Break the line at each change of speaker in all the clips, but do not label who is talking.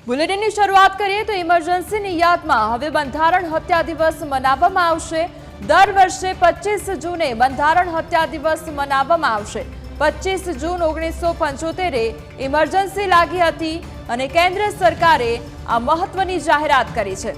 બુલેટિનની શરૂઆત કરીએ તો ઇમરજન્સીની યાદમાં હવે બંધારણ હત્યા દિવસ મનાવવામાં આવશે। દર વર્ષે 25 જૂને બંધારણ હત્યા દિવસ મનાવવામાં આવશે। 25 જૂન 1975 ઇમરજન્સી લાગી હતી અને કેન્દ્ર સરકારે આ મહત્વની જાહેરાત કરી છે।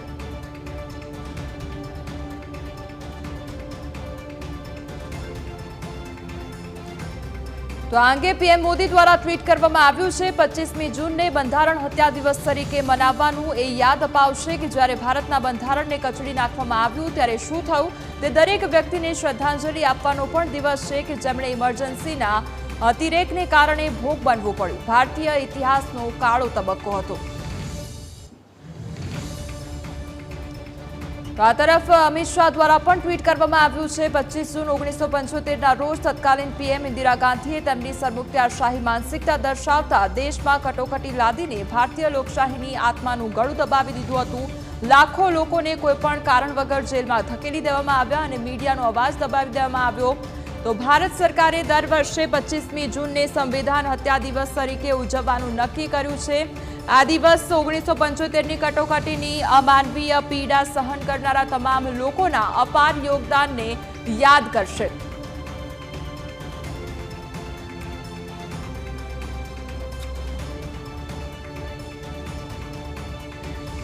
તો આ અંગે પીએમ મોદી દ્વારા ટ્વીટ કરવામાં આવ્યું છે। 25મી જૂનને બંધારણ હત્યા દિવસ તરીકે મનાવવાનું એ યાદ અપાવશે કે જ્યારે ભારતના બંધારણને કચડી નાખવામાં આવ્યું ત્યારે શું થયું તે દરેક વ્યક્તિને શ્રદ્ધાંજલિ આપવાનો પણ દિવસ છે કે જેમણે ઇમરજન્સીના અતિરેકને કારણે ભોગ બનવું પડ્યું। ભારતીય ઇતિહાસનો કાળો તબક્કો હતો। તો આ તરફ અમિત શાહ દ્વારા પણ ટ્વીટ કરવામાં આવ્યું છે। 25 જૂન 1975ના રોજ તત્કાલીન પીએમ ઇન્દિરા ગાંધીએ તેમની સરમુખત્યારશાહી માનસિકતા દર્શાવતા દેશમાં કટોકટી લાદીને ભારતીય લોકશાહીની આત્માનું ગળું દબાવી દીધું હતું। લાખો લોકોને કોઈપણ કારણ વગર જેલમાં ધકેલી દેવામાં આવ્યા અને મીડિયાનો અવાજ દબાવી દેવામાં આવ્યો। તો ભારત સરકારે દર વર્ષે 25મી જૂનને સંવિધાન હત્યા દિવસ તરીકે ઉજવવાનું નક્કી કર્યું છે। આ દિવસ 1975ની કટોકટીની અમાનવીય પીડા સહન કરનારા તમામ લોકોના અપાર યોગદાનને યાદ કરશે।